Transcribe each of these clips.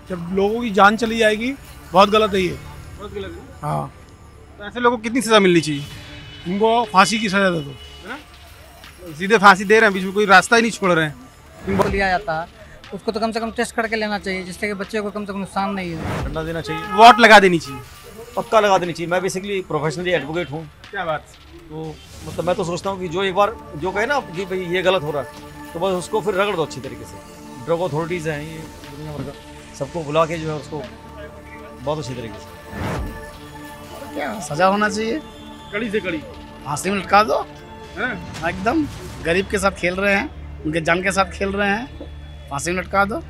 जब लोगों की जान चली जाएगी बहुत गलत है ये। बहुत गलत है। हाँ, तो ऐसे लोगों को कितनी सजा मिलनी चाहिए? इनको फांसी की सजा दे दो। है ना? सीधे फांसी दे रहे हैं, बीच में कोई रास्ता ही नहीं छोड़ रहे हैं। को लिया जाता है उसको तो कम से कम टेस्ट करके लेना चाहिए, जिससे कि बच्चे को कम से कम नुकसान नहीं हो। करना देना चाहिए, वोट लगा देनी चाहिए। पक्का लगा देनी चाहिए। मैं बेसिकली प्रोफेशनली एडवोकेट हूँ, क्या बात। तो मतलब मैं तो सोचता हूँ कि जो एक बार जो कहे ना कि भाई ये गलत हो रहा है, तो बस उसको फिर रगड़ दो अच्छी तरीके से। ड्रग अथॉरिटीज़ हैं ये दुनिया भर का, सबको बुला के जो है उसको बहुत अच्छी तरीके से क्या सजा होना चाहिए, कड़ी से कड़ी फांसी में लटका दो। है? एकदम गरीब के साथ खेल रहे हैं, उनके जान के साथ खेल रहे हैं, फांसी में लटका दो।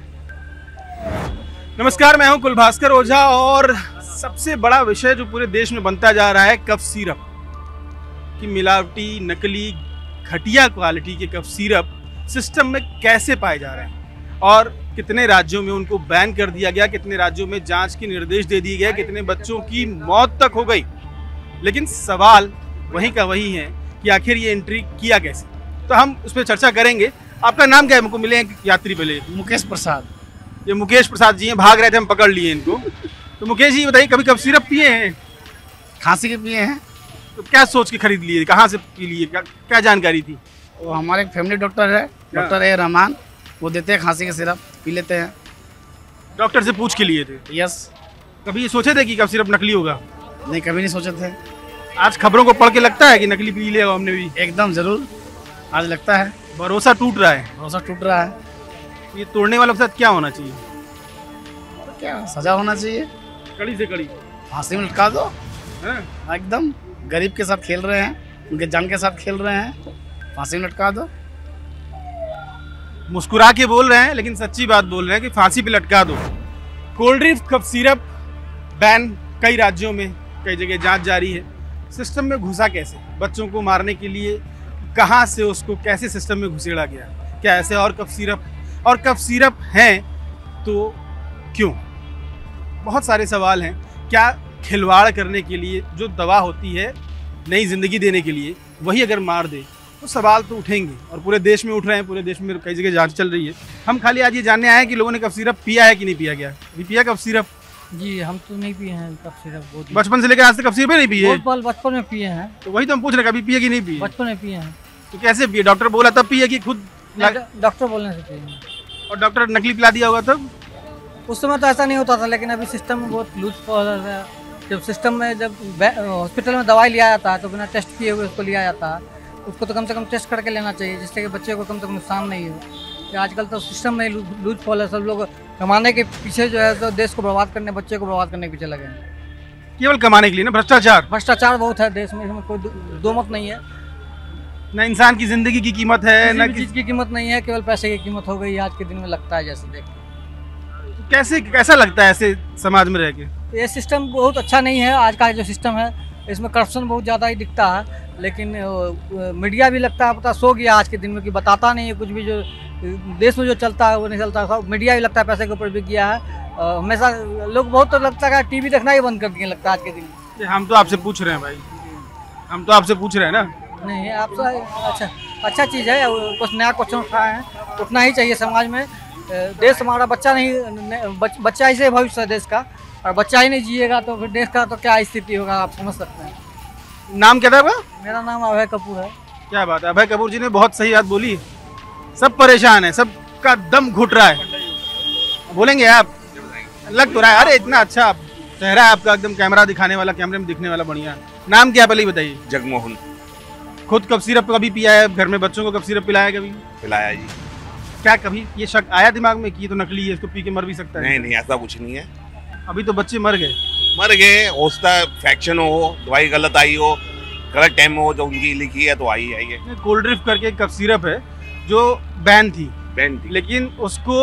नमस्कार, मैं हूं कुलभास्कर ओझा और सबसे बड़ा विषय जो पूरे देश में बनता जा रहा है कफ सिरप की मिलावटी, नकली, घटिया क्वालिटी के कफ सिरप सिस्टम में कैसे पाए जा रहे हैं और कितने राज्यों में उनको बैन कर दिया गया, कितने राज्यों में जांच के निर्देश दे दिए गए, कितने बच्चों की मौत तक हो गई। लेकिन सवाल वही का वही है कि आखिर ये एंट्री किया कैसे। तो हम उस पर चर्चा करेंगे। आपका नाम क्या है? मुझको मिले हैं यात्री पहले। मुकेश प्रसाद। ये मुकेश प्रसाद जी हैं, भाग रहे थे, हम पकड़ लिए इनको। तो मुकेश जी बताइए, कभी कफ सिरप पिए हैं? खांसी के पिए हैं। तो क्या सोच के खरीद लिए, कहाँ से पी लिए, क्या जानकारी थी? वो हमारे एक फैमिली डॉक्टर है, डॉक्टर ए रहमान, वो देते हैं खांसी के सिरप, पी लेते हैं। डॉक्टर से पूछ के लिए थे? यस। कभी ये सोचे थे कि कफ सिरप नकली होगा? नहीं, कभी नहीं सोचे थे। आज खबरों को पढ़ के लगता है कि नकली पी लिया हमने भी? एकदम जरूर, आज लगता है। भरोसा टूट रहा है। भरोसा टूट रहा है। ये तोड़ने वालों के साथ क्या होना चाहिए? क्या सजा होना चाहिए, कड़ी से कड़ी फांसी में लटका दो। है? एकदम गरीब के साथ खेल रहे हैं, उनके जान के साथ खेल रहे हैं, फांसी में लटका दो। मुस्कुरा के बोल रहे हैं लेकिन सच्ची बात बोल रहे हैं कि फांसी पे लटका दो। Cold drink cough syrup ban कई राज्यों में, कई जगह जांच जारी है। सिस्टम में घुसा कैसे? बच्चों को मारने के लिए कहाँ से उसको कैसे सिस्टम में घुसेड़ा गया? क्या ऐसे और कफ सिरप हैं तो क्यों? बहुत सारे सवाल हैं। क्या खिलवाड़ करने के लिए जो दवा होती है नई जिंदगी देने के लिए, वही अगर मार दे तो सवाल तो उठेंगे और पूरे देश में उठ रहे हैं। पूरे देश में कई जगह जांच चल रही है। हम खाली आज ये जानने आए हैं कि लोगों ने कफ सिरप पिया है कि नहीं पिया गया। अभी पिया कफ सिरप? जी हम तो नहीं पिए हैं कफ सिरप। बहुत बचपन से लेकर आज तक कफ सिरप नहीं पिए? बचपन में पिए हैं। तो वही तो हम पूछ रहे हैं, कभी पिए कि नहीं पिए? बचपन में पिए हैं। तो कैसे पिए? डॉक्टर बोला तब पिए कि खुद डॉक्टर बोलने से पिए? और डॉक्टर नकली पिला दिया होगा तब? उस समय तो ऐसा नहीं होता था, लेकिन अभी सिस्टम में बहुत लूज प्रोसेस है। जब सिस्टम में जब हॉस्पिटल में दवाई लिया जाता है तो बिना टेस्ट किए हुए उसको लिया जाता है। उसको तो कम से कम टेस्ट करके लेना चाहिए, जिससे कि बच्चे को कम से कम नुकसान नहीं हो। कि आजकल तो सिस्टम में लूज फॉल है। सब लोग कमाने के पीछे जो है तो देश को बर्बाद करने, बच्चे को बर्बाद करने के पीछे लगे हैं। केवल कमाने के लिए ना? भ्रष्टाचार बहुत है देश में, इसमें कोई दो मत नहीं है। ना इंसान की जिंदगी की कीमत है, ना किसी चीज की कीमत नहीं है, केवल पैसे की कीमत हो गई आज के दिन में, लगता है जैसे देख। कैसा लगता है ऐसे समाज में रह के? ये सिस्टम बहुत अच्छा नहीं है। आज का जो सिस्टम है इसमें करप्शन बहुत ज़्यादा ही दिखता है। लेकिन मीडिया भी लगता है पता सो गया आज के दिन में, कि बताता नहीं है कुछ भी। जो देश में जो चलता है वो नहीं चलता। सब मीडिया भी लगता है पैसे के ऊपर भी गया है। हमेशा लोग बहुत तो लगता है टीवी देखना ही बंद कर दिए, लगता है आज के दिन में। हम तो आपसे पूछ रहे हैं भाई, हम तो आपसे पूछ रहे हैं ना। नहीं, आपसे अच्छा चीज़ है। कुछ नया क्वेश्चन उठाए हैं, उठना ही चाहिए समाज में। देश हमारा बच्चा नहीं, बच्चा ही से भविष्य है देश का, और बच्चा ही नहीं जिएगा तो फिर देश का तो क्या स्थिति होगा, आप समझ सकते हैं। नाम क्या था आपका? मेरा नाम अभय कपूर है। क्या बात है, अभय कपूर जी ने बहुत सही बात बोली। सब परेशान है, सबका दम घुट रहा है। बोलेंगे आप? लग तो रहा है। अरे इतना अच्छा चेहरा है आपका, एकदम कैमरा दिखाने वाला, कैमरे में दिखने वाला बढ़िया। नाम क्या पहले बताइए? जगमोहन। खुद कफ सिरप कभी पिया है? घर में बच्चों को कफ सिरप पिलाया कभी? पिलाया जी। क्या कभी ये शक आया दिमाग में कि ये तो नकली है, इसको पी के मर भी सकता है? नहीं, ऐसा कुछ नहीं है। अभी तो बच्चे मर गए। हो सकता है फैक्शन हो, दवाई गलत आई हो, गलत टाइम में हो, जो उनकी लिखी है तो आई है। कोल्ड ड्रिंक करके कफ सिरप है जो बैन थी, लेकिन उसको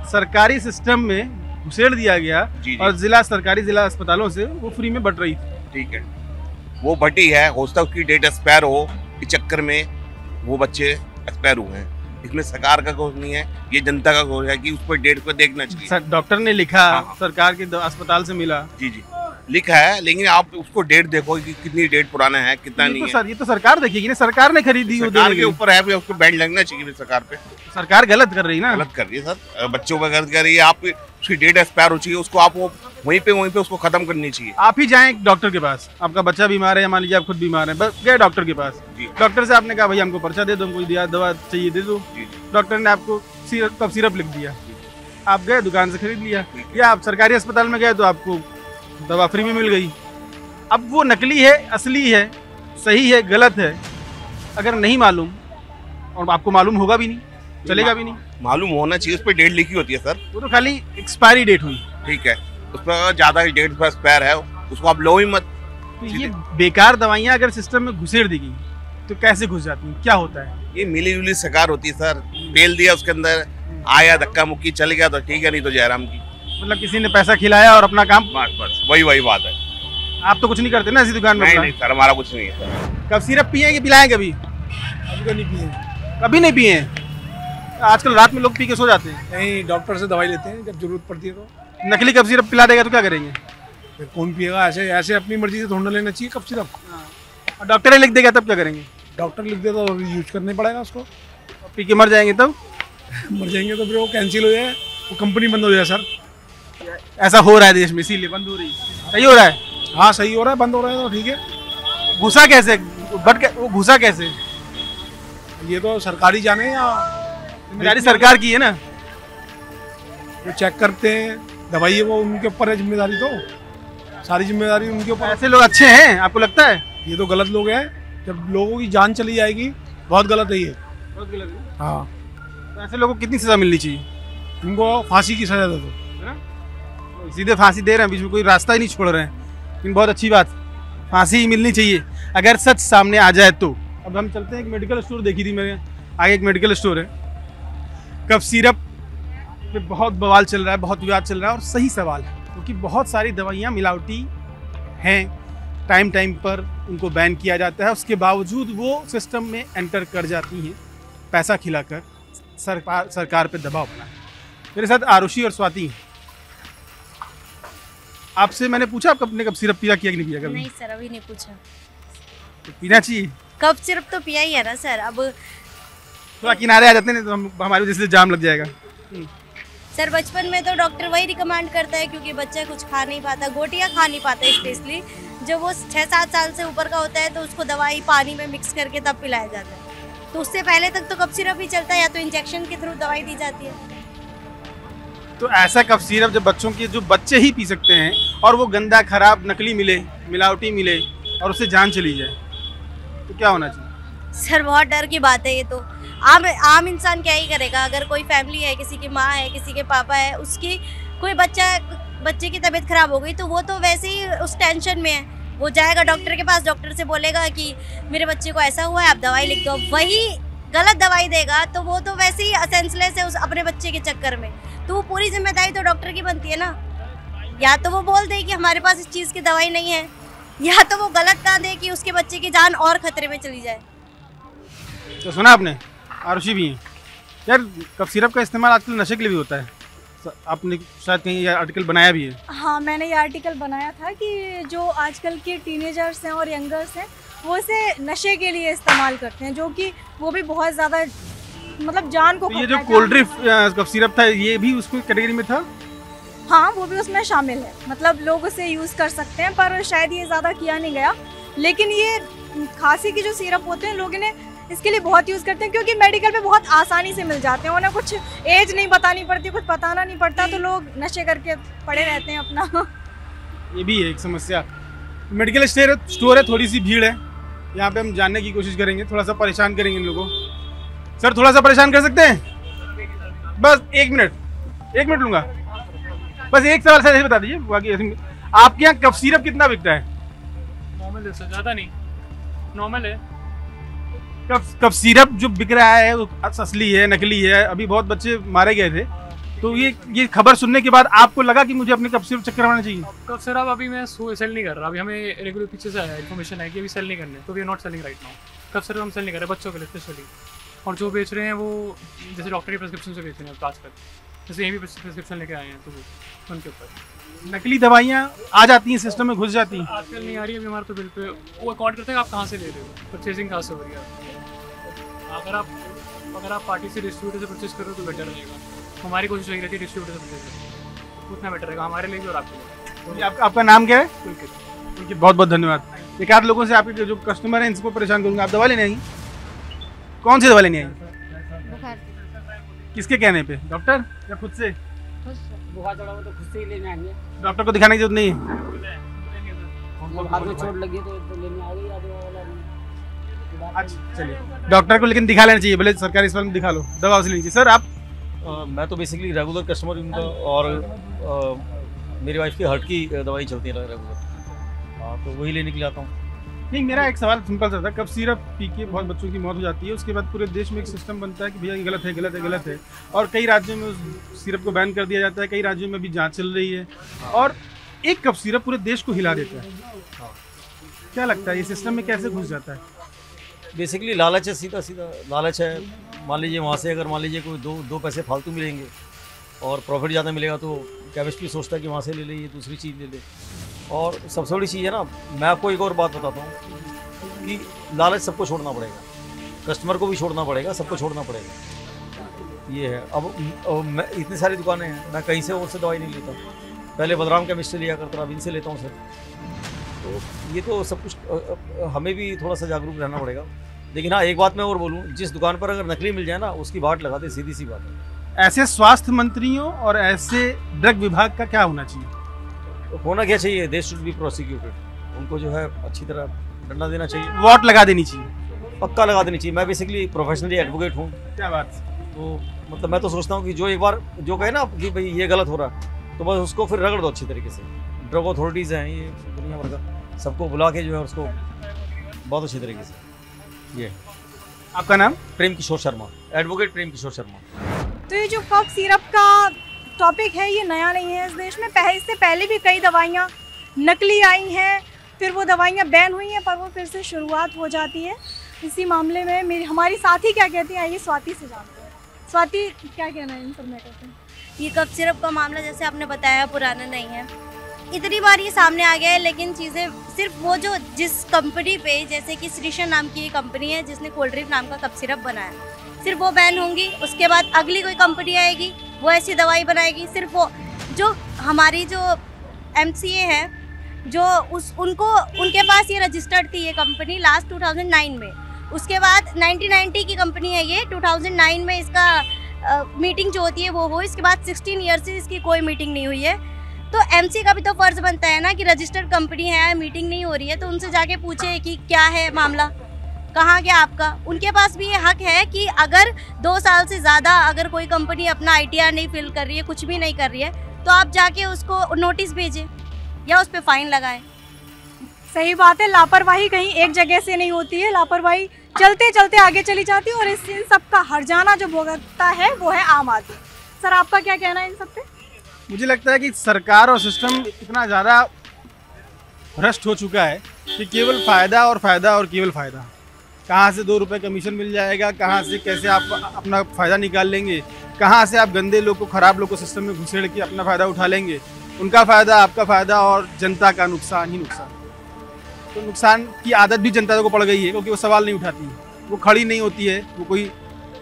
सरकारी सिस्टम में घुसेड़ दिया गया। और सरकारी जिला अस्पतालों से वो फ्री में बट रही थी। ठीक है, वो बटी है, हो सकता है उसकी डेट एक्सपायर हो, इस चक्कर में वो बच्चे एक्सपायर हुए हैं। इसमें सरकार का कोई नहीं है, ये जनता का कोई है कि उस पर डेट को देखना चाहिए। डॉक्टर ने लिखा, सरकार के अस्पताल से मिला। जी। लिखा है, लेकिन आप उसको डेट देखो कि कितनी डेट पुराना है, कितना नहीं है। ये तो सरकार देखेगी ना, सरकार ने खरीदी वो सरकार देने के ऊपर है, फिर उसको बैंड लगना चाहिए फिर सरकार पे। सरकार गलत कर रही है ना। गलत कर रही है सर, बच्चों का गलत कर रही है। आप उसकी डेट एक्सपायर हो चाहिए, उसको आप वो वहीं पे उसको खत्म करनी चाहिए। आप ही जाएं डॉक्टर के पास, आपका बच्चा बीमार है, मान लीजिए आप खुद बीमार हैं, बस गए डॉक्टर के पास, जी। डॉक्टर से आपने कहा भाई हमको पर्चा दे दो, हमको दवा चाहिए दे दो, जी। डॉक्टर ने आपको कफ सिरप लिख दिया, आप गए दुकान से खरीद लिया, या आप सरकारी अस्पताल में गए तो आपको दवा फ्री में मिल गई। अब वो नकली है, असली है, सही है, गलत है, अगर नहीं मालूम, और आपको मालूम होगा भी नहीं, चलेगा भी नहीं, मालूम होना चाहिए। उस पर डेट लिखी होती है सर, वो तो खाली एक्सपायरी डेट हुई। ठीक है, उस पर ज्यादा डेट पर एक्सपायर है, उसको आप लो ही मत। तो ये बेकार दवाइयाँ अगर सिस्टम में घुसेड़ दी गई तो कैसे घुस जाती हैं, क्या होता है? ये मिली जुली सरकार होती है सर, बेल दिया उसके अंदर, आया धक्का मुक्की चल गया तो ठीक है, नहीं तो जयराम की। मतलब किसी ने पैसा खिलाया और अपना काम, बस वही बात है। आप तो कुछ नहीं करते ना ऐसी दुकान में? नहीं सर, हमारा कुछ नहीं है। कब सिरप पिए कि पिलाएं कभी? नहीं पिए, कभी नहीं पिए। आजकल रात में लोग पी के सो जाते हैं। नहीं, डॉक्टर से दवाई लेते हैं जब जरूरत पड़ती है तो। नकली कब सिरप पिला देगा तो क्या करेंगे? फिर कौन पिएगा? ऐसे ऐसे अपनी मर्जी से थोड़ा लेना चाहिए कफ सिरप। और डॉक्टर ने लिख देगा तब क्या करेंगे? डॉक्टर लिख दे तो यूज करने पड़ेगा उसको। और पी के मर जाएंगे तब? मर जाएंगे तो फिर वो कैंसिल हो जाए, वो कंपनी बंद हो जाए सर। ऐसा हो रहा है देश में, इसीलिए बंद हो रही है। सही हो रहा है? हाँ सही हो रहा है, बंद हो रहा है तो ठीक है। घुसा कैसे, वो घुसा कैसे? ये तो सरकारी जाने या जिम्मेदारी सरकार की है ना। वो चेक करते हैं दवाई, वो उनके ऊपर है जिम्मेदारी, तो सारी जिम्मेदारी उनके ऊपर। ऐसे लोग अच्छे हैं आपको लगता है? ये तो गलत लोग हैं, जब लोगों की जान चली जाएगी बहुत गलत है ये। बहुत गलत है। हाँ, तो ऐसे लोगों को कितनी सजा मिलनी चाहिए? इनको फांसी की सजा दे दो। सीधे फांसी दे रहे हैं, बीच में कोई रास्ता ही नहीं छोड़ रहे हैं, लेकिन बहुत अच्छी बात, फांसी ही मिलनी चाहिए अगर सच सामने आ जाए तो। अब हम चलते हैं, एक मेडिकल स्टोर देखी थी मेरे आगे, एक मेडिकल स्टोर है, कफ सिरप पे बहुत बवाल चल रहा है, बहुत विवाद चल रहा है, और सही सवाल है, क्योंकि बहुत सारी दवाइयाँ मिलावटी हैं, टाइम पर उनको बैन किया जाता है, उसके बावजूद वो सिस्टम में एंटर कर जाती हैं, पैसा खिलाकर सरकार पे दबाव बना। मेरे साथ आरुषि और स्वाति। आपसे मैंने पूछा आप अपने कफ सिरप पिया किया कि नहीं पिया कभी? नहीं सर, अभी नहीं पूछा। तो पीना चाहिए। कफ सिरप तो पिया ही है ना सर। अब थोड़ा किनारे आ जाते हैं, तो हमारी वजह से जाम लग जाएगा। सर बचपन में तो डॉक्टर वही रिकमेंड करता है, क्योंकि बच्चा कुछ खा नहीं पाता, गोटियां खा नहीं पाता, स्पेशली जब वो 6-7 साल से ऊपर का होता है तो उसको दवाई पानी में मिक्स करके तब पिलाया जाता है। तो उससे पहले तक तो कफ सिरप ही चलता है, या तो इंजेक्शन के थ्रू दवाई दी जाती है। तो ऐसा कफ सिरप जब बच्चों की, जो बच्चे ही पी सकते हैं, और वो गंदा खराब नकली मिले, मिलावटी मिले, और उससे जान चली जाए, तो क्या होना चाहिए? सर बहुत डर की बात है ये तो। आम इंसान क्या ही करेगा? अगर कोई फैमिली है, किसी की माँ है, किसी के पापा है, उसकी कोई बच्चे की तबीयत खराब हो गई तो वो तो वैसे ही उस टेंशन में है, वो जाएगा डॉक्टर के पास, डॉक्टर से बोलेगा कि मेरे बच्चे को ऐसा हुआ है, आप दवाई लिख दो, वही गलत दवाई देगा तो वो तो वैसे ही सेंसलेस है उस अपने बच्चे के चक्कर में। तो वो पूरी जिम्मेदारी तो डॉक्टर की बनती है ना। या तो वो बोल दे कि हमारे पास इस चीज़ की दवाई नहीं है, या तो वो गलत ना दे कि उसके बच्चे की जान और खतरे में चली जाए। तो सुना आपने, आरुषि भी हैं यार, कफ सिरप का इस्तेमाल आजकल नशे के लिए भी होता है, आपने शायद कहीं ये आर्टिकल बनाया भी है। हाँ, मैंने ये आर्टिकल बनाया था कि जो आजकल के टीनेजर्स हैं और यंगर्स हैं वो इसे नशे के लिए इस्तेमाल करते हैं, जो कि वो भी बहुत ज़्यादा मतलब जान को। तो ये जो कोल्ड ड्रिंक कफ सिरप था, ये भी उसको कैटेगरी में था? हाँ, वो भी उसमें शामिल है, मतलब लोग उसे यूज़ कर सकते हैं, पर शायद ये ज़्यादा किया नहीं गया। लेकिन ये खांसी की जो सिरप होते हैं लोग इन्हें इसके लिए बहुत यूज़ करते हैं, क्योंकि मेडिकल पे बहुत आसानी से मिल जाते हैं, उन्हें कुछ एज नहीं बतानी पड़ती, कुछ बताना नहीं पड़ता, तो लोग नशे करके पड़े रहते हैं अपना। ये भी है एक समस्या। मेडिकल स्टोर है, थोड़ी सी भीड़ है यहाँ पे, हम जानने की कोशिश करेंगे, थोड़ा सा परेशान करेंगे इन लोगों को। सर थोड़ा सा परेशान कर सकते हैं? बस 1 मिनट लूँगा। बस एक सवाल सर बता दीजिए, बाकी आपके यहाँ कफ सिरप कितना बिकता है? नॉर्मल है सर, ज़्यादा नहीं, नॉर्मल है। कफ सिरप जो बिक रहा है वो असली है, नकली है? अभी बहुत बच्चे मारे गए थे, तो ये खबर सुनने के बाद आपको लगा कि मुझे अपने कफ सिरप चेक करवाना चाहिए? कफ सिरप अभी मैं सेल नहीं कर रहा, अभी हमें रेगुलर पीछे से आया इन्फॉर्मेशन है कि अभी सेल नहीं करने, तो we are not selling right now. Cough syrup हम सेल नहीं कर रहे बच्चों के लिए स्पेशली, और जो बेच रहे हैं वो जैसे डॉक्टर के प्रिस्क्रिप्शन से बेच रहे हैं आजकल। जैसे यहीं भी प्रिस्क्रिप्शन लेके आए हैं तो वो उनके ऊपर नकली दवाइयाँ आ जाती हैं, सिस्टम में घुस जाती हैं। आजकल नहीं आ रही है अभी हमारे तो बिल पे वो अकाउंट करते हैं आप कहाँ से ले रहे हो, परचेजिंग कहाँ से हो रही है। अगर आप पार्टी से डिस्ट्रीब्यूटर से परचेज कर रहे हो तो बेटर रहेगा। हमारी कोशिश यही रहती है डिस्ट्रीब्यूटर से परचेज करो, उतना बेटर रहेगा हमारे लिए भी और आपके लिए। आपका नाम क्या है? बिल्कुल। उनकी बहुत बहुत धन्यवाद। एक आध लोगों से आपके जो कस्टमर हैं इनको परेशान करूँगा। आप दवा लेने आई? कौन सी दवा लेने आई? बुखार किसके कहने पे, डॉक्टर या खुद से? बुखार चढ़ा हुआ तो खुद से ही लेने आएंगे। डॉक्टर को दिखाने की जरूरत नहीं है? हाथ में चोट लगी तो लेने आ गई अच्छा चलिए, डॉक्टर को लेकिन दिखा लेना चाहिए, भले सरकारी अस्पताल में दिखा लो, दवा उसे लीजिए। सर आप? मैं तो बेसिकली रेगुलर कस्टमर हूँ और मेरी वाइफ की हार्ट की दवाई चलती है रेगुलर, तो वही लेने के लिए आता हूँ। नहीं, मेरा एक सवाल सिंपल सा था, कब सिरप पी के बहुत बच्चों की मौत हो जाती है, उसके बाद पूरे देश में एक सिस्टम बनता है कि भैया ये गलत है गलत है गलत है, और कई राज्यों में उस सिरप को बैन कर दिया जाता है, कई राज्यों में भी जांच चल रही है, और एक कप सिरप पूरे देश को हिला देता है। क्या लगता है ये सिस्टम में कैसे घुस जाता है? बेसिकली लालच है, सीधा सीधा लालच है। मान लीजिए वहाँ से अगर मान लीजिए कोई दो पैसे फालतू मिलेंगे और प्रॉफिट ज़्यादा मिलेगा तो केमिस्ट भी सोचता है कि वहाँ से ले ले, ये दूसरी चीज़ ले ले। और सबसे बड़ी चीज़ है ना, मैं आपको एक और बात बताता हूँ कि लालच सबको छोड़ना पड़ेगा, कस्टमर को भी छोड़ना पड़ेगा, सबको छोड़ना पड़ेगा। ये है। अब मैं इतनी सारी दुकानें हैं, मैं कहीं से और से दवाई नहीं लेता, पहले बलराम केमिस्ट से लिया करता, अब इनसे लेता हूँ सर। तो ये तो सब कुछ हमें भी थोड़ा सा जागरूक रहना पड़ेगा। लेकिन हाँ, एक बात मैं और बोलूँ, जिस दुकान पर अगर नकली मिल जाए ना उसकी बाट लगा दे, सीधी सी बात है। ऐसे स्वास्थ्य मंत्रियों और ऐसे ड्रग विभाग का क्या होना चाहिए? तो होना क्या चाहिए, दे शुड बी प्रोसिक्यूटेड, उनको जो है अच्छी तरह डंडा देना चाहिए, वॉट लगा देनी चाहिए, पक्का लगा देनी चाहिए। मैं बेसिकली प्रोफेशनली एडवोकेट हूँ। क्या बात। तो मतलब मैं तो सोचता हूँ कि जो एक बार जो कहे ना कि भाई ये गलत हो रहा तो बस उसको फिर रगड़ दो अच्छी तरीके से। ड्रग अथॉरिटीज़ हैं ये दुनिया भर का, सबको बुला के जो है उसको बहुत अच्छी तरीके से। ये आपका नाम? प्रेम किशोर शर्मा, एडवोकेट प्रेम किशोर शर्मा। तो ये जो कफ सिरप का टॉपिक है ये नया नहीं है इस देश में, इससे पहले भी कई दवाइयाँ नकली आई हैं, फिर वो दवाइयाँ बैन हुई हैं, पर वो फिर से शुरुआत हो जाती है। इसी मामले में हमारी साथी क्या कहती हैं, आइए स्वाति से जानते हैं। स्वाति, क्या कहना है इन सब मैटर पे? ये कफ सिरप का मामला जैसे आपने बताया पुराना नहीं है, इतनी बार ये सामने आ गया है, लेकिन चीज़ें सिर्फ वो जो जिस कंपनी पे, जैसे कि श्रीशन नाम की एक कंपनी है जिसने कोल्ड ड्रिंक नाम का कफ सिरप बनाया, सिर्फ वो बैन होंगी, उसके बाद अगली कोई कंपनी आएगी वो ऐसी दवाई बनाएगी। सिर्फ वो जो हमारी जो MCA है जो उनके पास ये रजिस्टर्ड थी ये कंपनी लास्ट 2009 में, उसके बाद 1990 की कंपनी है ये, 2009 में इसका मीटिंग जो होती है वो हो, इसके बाद 16 ईयर से इसकी कोई मीटिंग नहीं हुई है। तो MC का भी तो फर्ज बनता है ना कि रजिस्टर्ड कंपनी है, मीटिंग नहीं हो रही है तो उनसे जाके पूछे कि क्या है मामला, कहाँ गया आपका। उनके पास भी ये हक है कि अगर 2 साल से ज़्यादा अगर कोई कंपनी अपना ITR नहीं फिल कर रही है, कुछ भी नहीं कर रही है, तो आप जाके उसको नोटिस भेजें या उस पर फाइन लगाएं। सही बात है, लापरवाही कहीं एक जगह से नहीं होती है, लापरवाही चलते चलते आगे चली जाती है और इन सब का हर्जाना जो भुगतता है वो है आम आदमी। सर आपका क्या कहना है इन सब पे? मुझे लगता है कि सरकार और सिस्टम इतना ज़्यादा भ्रष्ट हो चुका है कि केवल फ़ायदा और फ़ायदा और केवल फ़ायदा। कहाँ से 2 रुपये कमीशन मिल जाएगा, कहाँ से कैसे आप अपना फ़ायदा निकाल लेंगे, कहाँ से आप गंदे लोग को, ख़राब लोग को सिस्टम में घुसेड़ के अपना फ़ायदा उठा लेंगे, उनका फ़ायदा, आपका फ़ायदा और जनता का नुकसान ही नुकसान। तो नुकसान की आदत भी जनता को पड़ गई है क्योंकि वो सवाल नहीं उठाती है, वो खड़ी नहीं होती है, वो कोई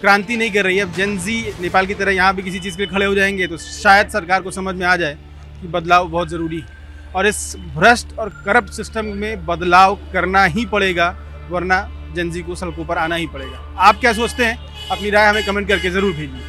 क्रांति नहीं कर रही है। अब जेनजी नेपाल की तरह यहाँ भी किसी चीज़ के लिए खड़े हो जाएंगे तो शायद सरकार को समझ में आ जाए कि बदलाव बहुत ज़रूरी है और इस भ्रष्ट और करप्ट सिस्टम में बदलाव करना ही पड़ेगा, वरना जेनजी को सड़कों पर आना ही पड़ेगा। आप क्या सोचते हैं? अपनी राय हमें कमेंट करके ज़रूर भेजिए।